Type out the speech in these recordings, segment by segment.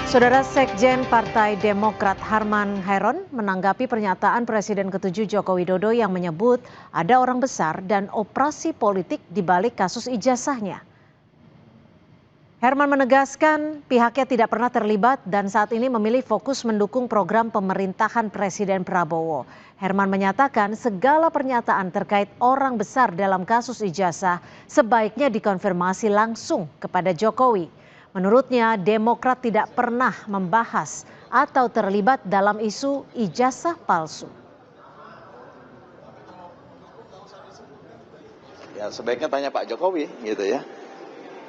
Saudara Sekjen Partai Demokrat Harman Heron menanggapi pernyataan Presiden ke-7 Joko Widodo yang menyebut ada orang besar dan operasi politik di balik kasus ijazahnya. Herman menegaskan pihaknya tidak pernah terlibat dan saat ini memilih fokus mendukung program pemerintahan Presiden Prabowo. Herman menyatakan segala pernyataan terkait orang besar dalam kasus ijazah sebaiknya dikonfirmasi langsung kepada Jokowi. Menurutnya, Demokrat tidak pernah membahas atau terlibat dalam isu ijazah palsu. Ya sebaiknya tanya Pak Jokowi gitu ya.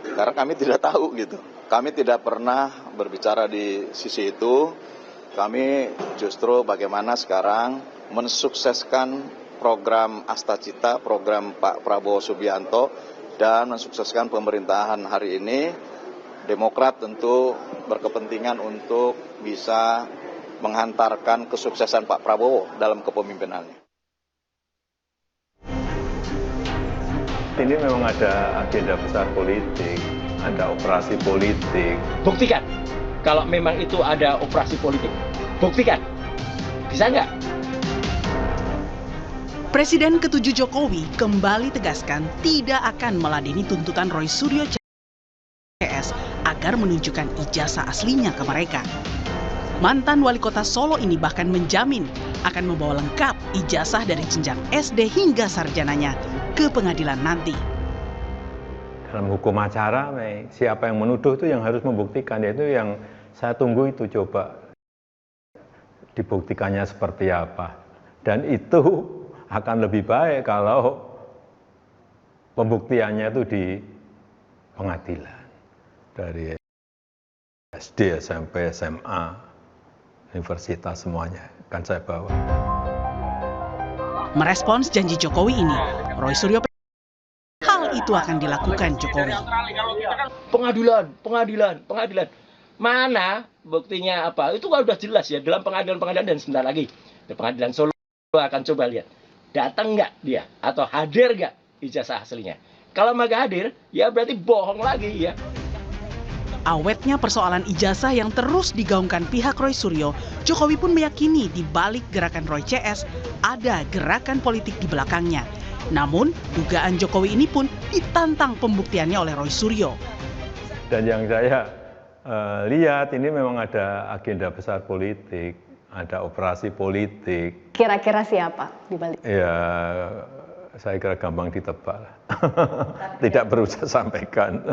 Karena kami tidak tahu gitu. Kami tidak pernah berbicara di sisi itu. Kami justru bagaimana sekarang mensukseskan program Astacita, program Pak Prabowo Subianto, dan mensukseskan pemerintahan hari ini. Demokrat tentu berkepentingan untuk bisa menghantarkan kesuksesan Pak Prabowo dalam kepemimpinannya. Ini memang ada agenda besar politik, ada operasi politik. Buktikan, kalau memang itu ada operasi politik, buktikan. Bisa nggak? Presiden ke-7 Jokowi kembali tegaskan tidak akan meladeni tuntutan Roy Suryo CS agar menunjukkan ijazah aslinya ke mereka. Mantan wali kota Solo ini bahkan menjamin akan membawa lengkap ijazah dari jenjang SD hingga sarjananya ke pengadilan nanti. Dalam hukum acara, siapa yang menuduh itu yang harus membuktikan, yaitu yang saya tunggu itu coba dibuktikannya seperti apa. Dan itu akan lebih baik kalau pembuktiannya itu di pengadilan. Dari SD, SMP, SMA, universitas semuanya akan saya bawa. Merespons janji Jokowi ini, Roy Suryo hal itu akan dilakukan Jokowi. Pengadilan. Mana buktinya apa? Itu kan udah jelas ya dalam pengadilan dan sebentar lagi di pengadilan Solo akan coba lihat datang nggak dia atau hadir nggak ijazah aslinya. Kalau nggak hadir, ya berarti bohong lagi ya. Awetnya persoalan ijazah yang terus digaungkan pihak Roy Suryo, Jokowi pun meyakini di balik gerakan Roy CS ada gerakan politik di belakangnya. Namun, dugaan Jokowi ini pun ditantang pembuktiannya oleh Roy Suryo. Dan yang saya lihat ini memang ada agenda besar politik, ada operasi politik. Kira-kira siapa di balik? Ya, saya kira gampang ditebak. Tidak perlu saya sampaikan.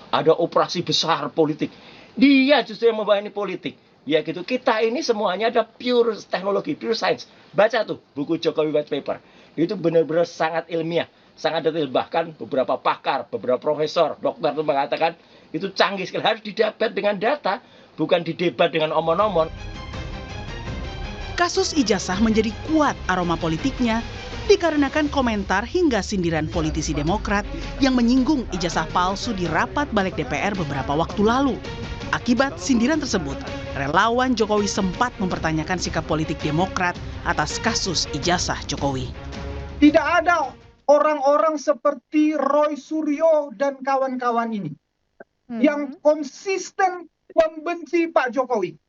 Ada operasi besar politik. Dia justru yang membawa ini politik. Ya gitu. Kita ini semuanya ada pure teknologi, pure science. Baca tuh buku Jokowi White Paper. Itu benar-benar sangat ilmiah, sangat detail. Bahkan beberapa pakar, beberapa profesor, dokter itu mengatakan itu canggih sekali. Harus didebat dengan data, bukan didebat dengan omon-omon. Kasus ijazah menjadi kuat aroma politiknya dikarenakan komentar hingga sindiran politisi Demokrat yang menyinggung ijazah palsu di rapat balik DPR beberapa waktu lalu. Akibat sindiran tersebut, relawan Jokowi sempat mempertanyakan sikap politik Demokrat atas kasus ijazah Jokowi. Tidak ada orang-orang seperti Roy Suryo dan kawan-kawan ini yang konsisten membenci Pak Jokowi.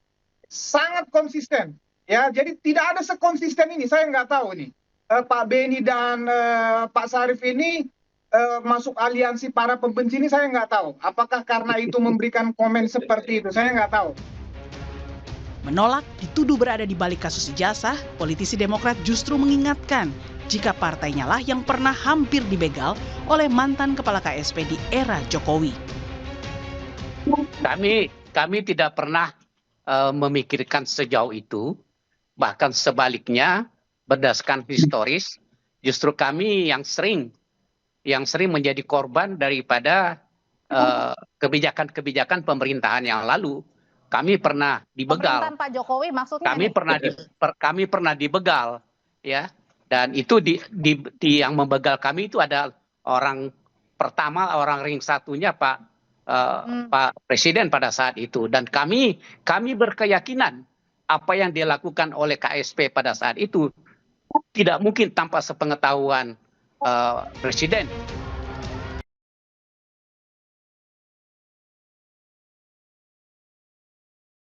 Sangat konsisten. Ya, jadi tidak ada sekonsisten ini, saya nggak tahu nih. Pak Beni dan Pak Sarif ini masuk aliansi para pembenci ini saya nggak tahu. Apakah karena itu memberikan komen seperti itu, saya nggak tahu. Menolak dituduh berada di balik kasus ijazah, politisi Demokrat justru mengingatkan jika partainya lah yang pernah hampir dibegal oleh mantan kepala KSP di era Jokowi. Kami tidak pernah memikirkan sejauh itu, bahkan sebaliknya berdasarkan historis, justru kami yang sering menjadi korban daripada kebijakan-kebijakan pemerintahan yang lalu. Kami pernah dibegal. Pemerintahan Pak Jokowi maksudnya? Kami pernah dibegal, ya. Dan itu yang membegal kami itu ada orang pertama, orang ring satunya Pak Presiden pada saat itu. Dan kami berkeyakinan apa yang dilakukan oleh KSP pada saat itu tidak mungkin tanpa sepengetahuan Presiden.